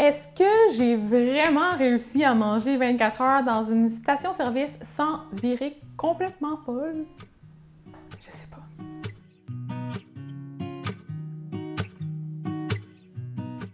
Est-ce que j'ai vraiment réussi à manger 24 heures dans une station-service sans virer complètement folle? Je sais pas.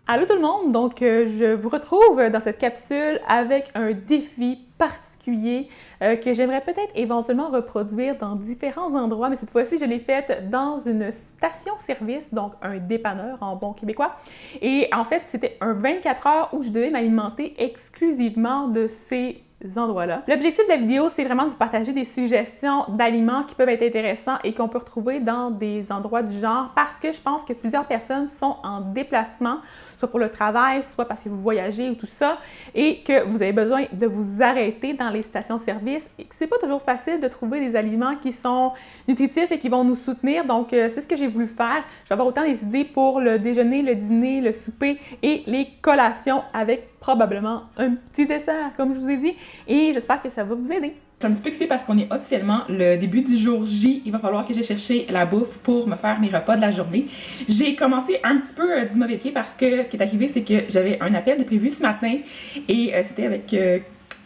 Allô tout le monde! Donc, je vous retrouve dans cette capsule avec un défi particulier que j'aimerais peut-être éventuellement reproduire dans différents endroits, mais cette fois-ci, je l'ai faite dans une station-service, donc un dépanneur en bon québécois. Et en fait, c'était un 24 heures où je devais m'alimenter exclusivement de ces endroits-là. L'objectif de la vidéo, c'est vraiment de vous partager des suggestions d'aliments qui peuvent être intéressants et qu'on peut retrouver dans des endroits du genre parce que je pense que plusieurs personnes sont en déplacement, soit pour le travail, soit parce que vous voyagez ou tout ça, et que vous avez besoin de vous arrêter dans les stations-service et que c'est pas toujours facile de trouver des aliments qui sont nutritifs et qui vont nous soutenir. Donc, c'est ce que j'ai voulu faire. Je vais avoir autant des idées pour le déjeuner, le dîner, le souper et les collations avec probablement un petit dessert, comme je vous ai dit. Et j'espère que ça va vous aider. Je suis un petit peu excitée parce qu'on est officiellement le début du jour J. Il va falloir que j'aille chercher la bouffe pour me faire mes repas de la journée. J'ai commencé un petit peu du mauvais pied parce que ce qui est arrivé, c'est que j'avais un appel de prévu ce matin et c'était avec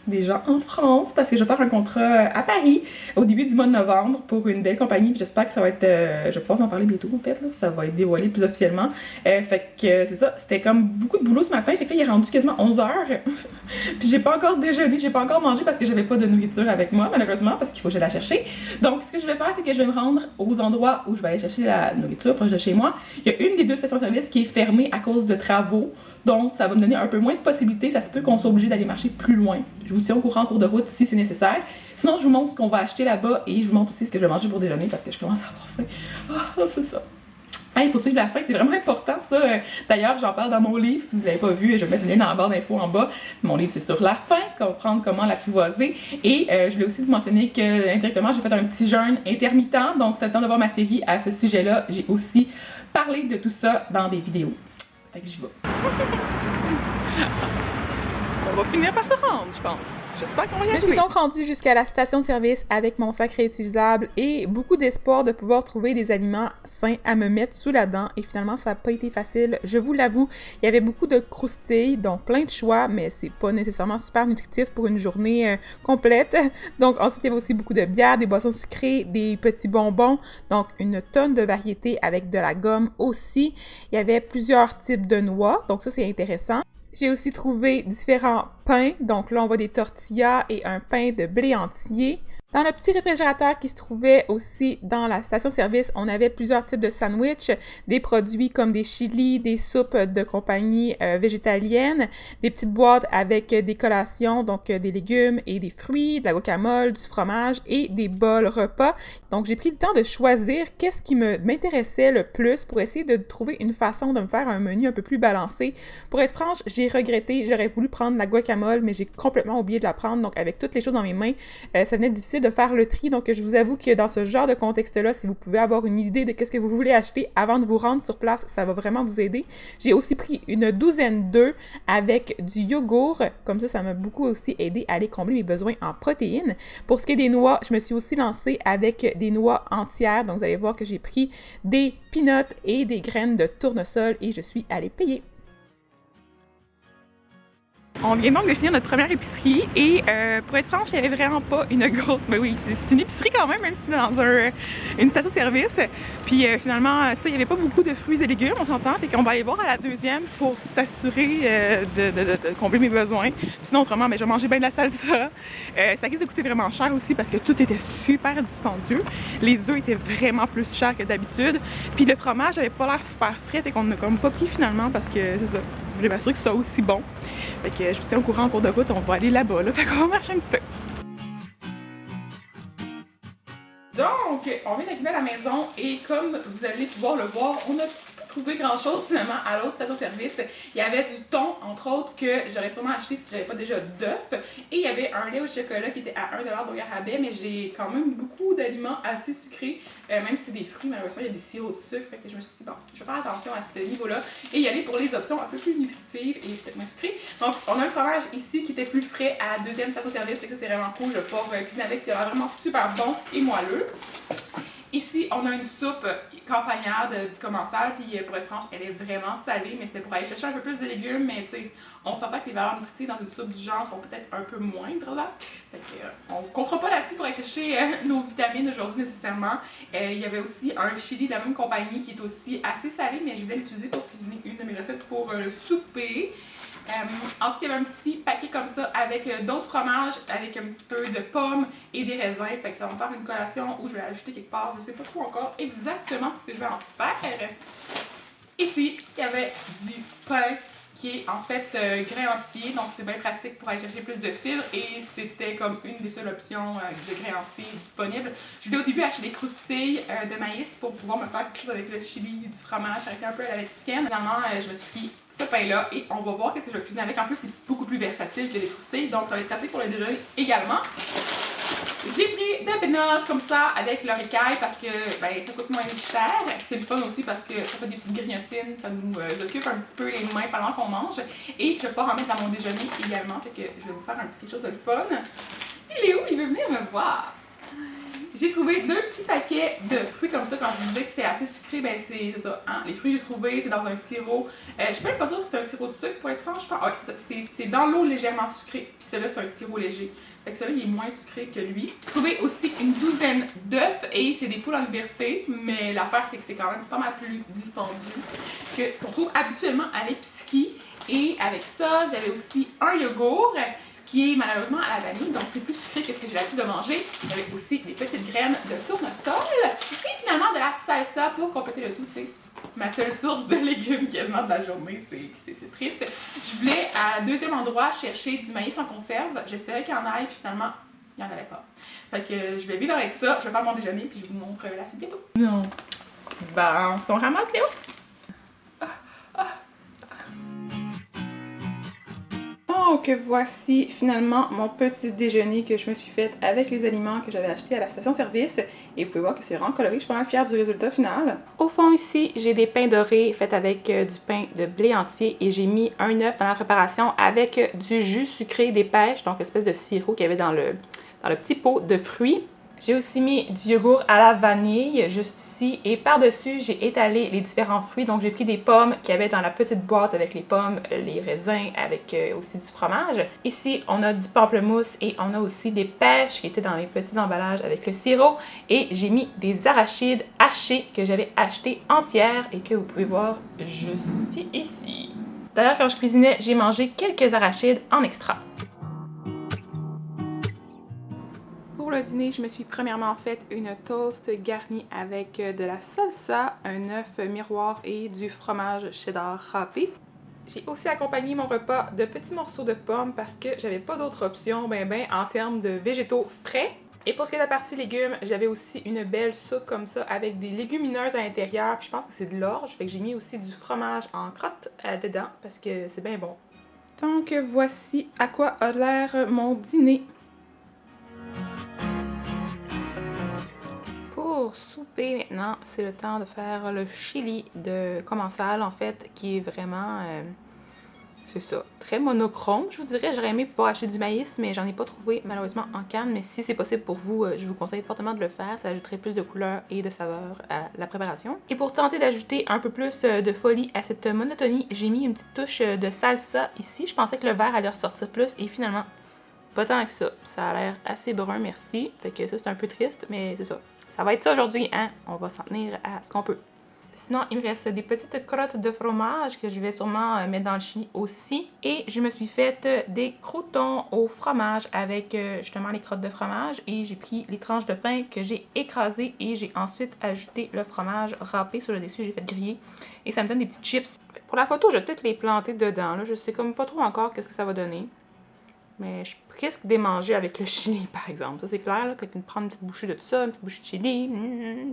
des gens en France parce que je vais faire un contrat à Paris au début du mois de novembre pour une belle compagnie. Puis j'espère que ça va être... je vais pouvoir en parler bientôt en fait, là, ça va être dévoilé plus officiellement. Fait que c'est ça, c'était comme beaucoup de boulot ce matin. Fait que là, il est rendu quasiment 11h. Puis j'ai pas encore déjeuné, j'ai pas encore mangé parce que j'avais pas de nourriture avec moi malheureusement parce qu'il faut que je la chercher. Donc ce que je vais faire, c'est que je vais me rendre aux endroits où je vais aller chercher la nourriture proche de chez moi. Il y a une des deux stations-service qui est fermée à cause de travaux. Donc, ça va me donner un peu moins de possibilités. Ça se peut qu'on soit obligé d'aller marcher plus loin. Je vous tiens au courant en cours de route si c'est nécessaire. Sinon, je vous montre ce qu'on va acheter là-bas et je vous montre aussi ce que je vais manger pour déjeuner parce que je commence à avoir faim. Oh, c'est ça. Il faut suivre la faim, c'est vraiment important ça. D'ailleurs, j'en parle dans mon livre. Si vous ne l'avez pas vu, je vais mettre le lien dans la barre d'infos en bas. Mon livre, c'est sur la faim, comprendre comment l'apprivoiser. Et je voulais aussi vous mentionner que indirectement, j'ai fait un petit jeûne intermittent. Donc, c'est le temps de voir ma série à ce sujet-là. J'ai aussi parlé de tout ça dans des vidéos. Fait que j'y vais. On va finir par se rendre, je pense. J'espère qu'on va y arriver. Je suis donc rendue jusqu'à la station-service avec mon sac réutilisable et beaucoup d'espoir de pouvoir trouver des aliments sains à me mettre sous la dent. Et finalement, ça n'a pas été facile. Je vous l'avoue, il y avait beaucoup de croustilles, donc plein de choix, mais c'est pas nécessairement super nutritif pour une journée complète. Donc ensuite, il y avait aussi beaucoup de bières, des boissons sucrées, des petits bonbons, donc une tonne de variétés avec de la gomme aussi. Il y avait plusieurs types de noix, donc ça c'est intéressant. J'ai aussi trouvé différents pains, donc là on voit des tortillas et un pain de blé entier. Dans le petit réfrigérateur qui se trouvait aussi dans la station-service, on avait plusieurs types de sandwichs, des produits comme des chilis, des soupes de compagnie végétalienne, des petites boîtes avec des collations, donc des légumes et des fruits, de la guacamole, du fromage et des bols repas. Donc j'ai pris le temps de choisir qu'est-ce qui m'intéressait le plus pour essayer de trouver une façon de me faire un menu un peu plus balancé. Pour être franche, j'ai regretté, j'aurais voulu prendre la guacamole, mais j'ai complètement oublié de la prendre, donc avec toutes les choses dans mes mains, ça venait difficile de faire le tri, donc je vous avoue que dans ce genre de contexte-là, si vous pouvez avoir une idée de qu'est-ce que vous voulez acheter avant de vous rendre sur place, ça va vraiment vous aider. J'ai aussi pris une douzaine d'œufs avec du yogourt, comme ça m'a beaucoup aussi aidé à aller combler mes besoins en protéines. Pour ce qui est des noix, je me suis aussi lancée avec des noix entières, donc vous allez voir que j'ai pris des peanuts et des graines de tournesol et je suis allée payer. On vient donc de finir notre première épicerie et pour être franche, il n'y avait vraiment pas une grosse... Mais oui, c'est une épicerie quand même si c'est dans une station-service. Puis finalement, ça, il n'y avait pas beaucoup de fruits et légumes, on s'entend. Fait qu'on va aller voir à la deuxième pour s'assurer de combler mes besoins. Sinon, autrement, mais je vais manger bien de la salsa. Ça risque de coûter vraiment cher aussi parce que tout était super dispendieux. Les œufs étaient vraiment plus chers que d'habitude. Puis le fromage n'avait pas l'air super frais, fait qu'on n'a comme pas pris finalement parce que c'est ça. Je voulais m'assurer que ce soit aussi bon. Fait que je vous tiens au courant en cours de route, on va aller là-bas, là. Fait qu'on va marcher un petit peu. Donc, on vient d'arriver à la maison et comme vous allez pouvoir le voir, on a trouvé grand chose finalement à l'autre station-service. Il y avait du thon, entre autres, que j'aurais sûrement acheté si j'avais pas déjà d'œufs. Et il y avait un lait au chocolat qui était à 1$ au rabais, mais j'ai quand même beaucoup d'aliments assez sucrés, même si c'est des fruits, malheureusement il y a des sirops de sucre. Fait que je me suis dit, bon, je vais faire attention à ce niveau-là et y aller pour les options un peu plus nutritives et peut-être moins sucrées. Donc, on a un fromage ici qui était plus frais à la deuxième station-service, fait que ça c'est vraiment cool. Je vais pouvoir cuisiner avec, il a vraiment super bon et moelleux. Ici, on a une soupe campagnarde du commensal, puis pour être franche, elle est vraiment salée, mais c'était pour aller chercher un peu plus de légumes, mais tu sais, on s'entend que les valeurs nutritives dans une soupe du genre sont peut-être un peu moindres là. Fait que on comptera pas là-dessus pour aller chercher nos vitamines aujourd'hui nécessairement. Il y avait aussi un chili de la même compagnie qui est aussi assez salé, mais je vais l'utiliser pour cuisiner une de mes recettes pour le souper. Ensuite, il y avait un petit paquet comme ça avec d'autres fromages, avec un petit peu de pommes et des raisins. Fait que ça va me faire une collation où je vais l'ajouter quelque part. Je sais pas trop encore exactement ce que je vais en faire. Ici, il y avait du pain qui est en fait grain entier, donc c'est bien pratique pour aller chercher plus de fibres et c'était comme une des seules options de grain entier disponibles. Je voulais au début acheter des croustilles de maïs pour pouvoir me faire quelque chose avec le chili, du fromage, avec un peu à la mexicaine. Finalement, je me suis pris ce pain-là et on va voir qu'est-ce que je vais cuisiner avec. En plus, c'est beaucoup plus versatile que des croustilles, donc ça va être pratique pour le déjeuner également. J'ai pris des peanuts comme ça avec leur écaille parce que ben, ça coûte moins cher. C'est le fun aussi parce que ça fait des petites grignotines, ça nous occupe un petit peu les mains pendant qu'on mange. Et je vais pouvoir en mettre dans mon déjeuner également, fait que je vais vous faire un petit quelque chose de le fun. Il est où? Il veut venir me voir. J'ai trouvé 2 petits paquets de fruits comme ça. Quand je vous disais que c'était assez sucré, ben c'est ça. Hein? Les fruits que j'ai trouvés, c'est dans un sirop. Je suis même pas sûre si c'est un sirop de sucre, pour être franche. Ouais, c'est dans l'eau légèrement sucrée. Puis celui-là, c'est un sirop léger. Fait que celui-là, il est moins sucré que lui. J'ai trouvé aussi une douzaine d'œufs et c'est des poules en liberté. Mais l'affaire, c'est que c'est quand même pas mal plus dispendieux que ce qu'on trouve habituellement à l'épicerie. Et avec ça, j'avais aussi un yogourt qui est malheureusement à la vanille, donc c'est plus sucré que ce que j'ai l'habitude de manger. J'avais aussi des petites graines de tournesol et finalement de la salsa pour compléter le tout, tu sais. Ma seule source de légumes quasiment de la journée, c'est triste. Je voulais à deuxième endroit chercher du maïs en conserve. J'espérais qu'il y en ait, puis finalement, il n'y en avait pas. Fait que je vais vivre avec ça, je vais faire mon déjeuner, puis je vous montre la suite bientôt. Non. Bon, est-ce qu'on ramasse, Léo? Donc voici finalement mon petit déjeuner que je me suis fait avec les aliments que j'avais achetés à la station-service. Et vous pouvez voir que c'est vraiment coloré, je suis pas mal fière du résultat final. Au fond ici, j'ai des pains dorés faits avec du pain de blé entier et j'ai mis un œuf dans la préparation avec du jus sucré des pêches, donc l'espèce de sirop qu'il y avait dans le petit pot de fruits. J'ai aussi mis du yogourt à la vanille juste ici et par-dessus j'ai étalé les différents fruits. Donc j'ai pris des pommes qu'il y avait dans la petite boîte avec les pommes, les raisins avec aussi du fromage. Ici on a du pamplemousse et on a aussi des pêches qui étaient dans les petits emballages avec le sirop. Et j'ai mis des arachides hachées que j'avais achetées entières et que vous pouvez voir juste ici. D'ailleurs quand je cuisinais j'ai mangé quelques arachides en extra. Pour le dîner, je me suis premièrement fait une toast garnie avec de la salsa, un œuf miroir et du fromage cheddar râpé. J'ai aussi accompagné mon repas de petits morceaux de pommes parce que j'avais pas d'autre option en termes de végétaux frais. Et pour ce qui est de la partie légumes, j'avais aussi une belle soupe comme ça avec des légumineuses à l'intérieur. Puis je pense que c'est de l'orge, fait que j'ai mis aussi du fromage en crotte dedans parce que c'est bien bon. Donc voici à quoi a l'air mon dîner. Pour souper maintenant, c'est le temps de faire le chili de commensal en fait, qui est vraiment, c'est ça, très monochrome je vous dirais. J'aurais aimé pouvoir acheter du maïs, mais j'en ai pas trouvé malheureusement en canne. Mais si c'est possible pour vous, je vous conseille fortement de le faire. Ça ajouterait plus de couleur et de saveur à la préparation. Et pour tenter d'ajouter un peu plus de folie à cette monotonie, j'ai mis une petite touche de salsa ici. Je pensais que le vert allait ressortir plus et finalement, pas tant que ça. Ça a l'air assez brun, merci. Fait que ça, c'est un peu triste, mais c'est ça. Ça va être ça aujourd'hui, hein? On va s'en tenir à ce qu'on peut. Sinon, il me reste des petites crottes de fromage que je vais sûrement mettre dans le chili aussi. Et je me suis fait des croûtons au fromage avec justement les crottes de fromage. Et j'ai pris les tranches de pain que j'ai écrasées et j'ai ensuite ajouté le fromage râpé sur le dessus. J'ai fait griller et ça me donne des petites chips. Pour la photo, je vais peut-être les planter dedans. Là. Je sais comme pas trop encore qu'est-ce que ça va donner. Mais je risque de les manger avec le chili, par exemple. Ça, c'est clair, là, quelqu'un prend une petite bouchée de ça, une petite bouchée de chili,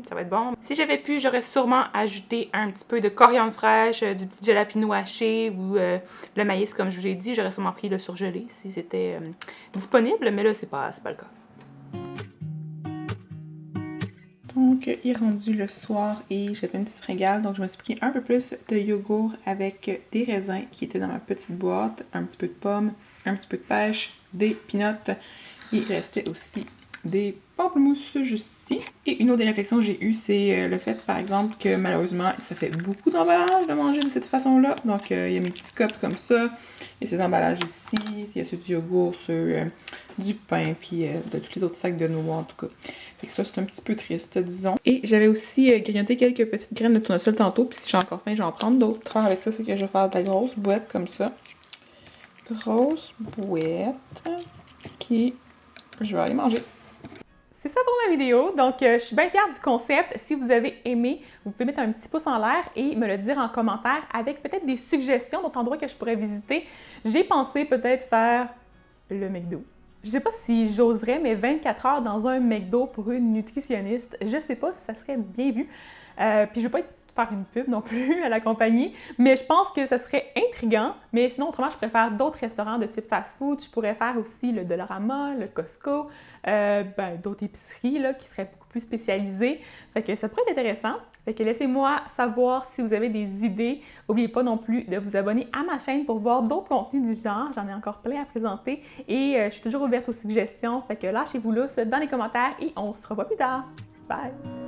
ça va être bon. Si j'avais pu, j'aurais sûrement ajouté un petit peu de coriandre fraîche, du petit jalapeno haché ou le maïs, comme je vous ai dit. J'aurais sûrement pris le surgelé si c'était disponible, mais là, c'est pas le cas. Donc, il est rendu le soir et j'ai fait une petite fringale. Donc, je me suis pris un peu plus de yogourt avec des raisins qui étaient dans ma petite boîte, un petit peu de pommes, un petit peu de pêche, des peanuts. Il restait aussi des pamplemousses juste ici. Et une autre des réflexions que j'ai eues, c'est le fait, par exemple, que malheureusement, ça fait beaucoup d'emballage de manger de cette façon-là. Donc, il y a mes petits cups comme ça. Il y a ces emballages ici. Il y a ceux du yogourt, ceux du pain, puis de tous les autres sacs de noix, en tout cas. Fait que ça, c'est un petit peu triste, disons. Et j'avais aussi grignoté quelques petites graines de tournesol tantôt. Puis si j'ai encore faim, je vais en prendre d'autres. Faire avec ça, c'est que je vais faire de la grosse boîte comme ça. Grosse boîte qui... je vais aller manger. C'est ça pour ma vidéo. Donc, je suis bien fière du concept. Si vous avez aimé, vous pouvez mettre un petit pouce en l'air et me le dire en commentaire avec peut-être des suggestions d'autres endroits que je pourrais visiter. J'ai pensé peut-être faire le McDo. Je sais pas si j'oserais, mais 24 heures dans un McDo pour une nutritionniste, je sais pas si ça serait bien vu. Puis je veux pas faire une pub non plus à la compagnie, mais je pense que ça serait intriguant. Mais sinon, autrement, je préfère d'autres restaurants de type fast-food. Je pourrais faire aussi le Dollarama, le Costco, d'autres épiceries là, qui seraient beaucoup plus spécialisées. Fait que ça pourrait être intéressant. Fait que laissez-moi savoir si vous avez des idées. N'oubliez pas non plus de vous abonner à ma chaîne pour voir d'autres contenus du genre. J'en ai encore plein à présenter et je suis toujours ouverte aux suggestions. Fait que lâchez-vous là dans les commentaires et on se revoit plus tard. Bye!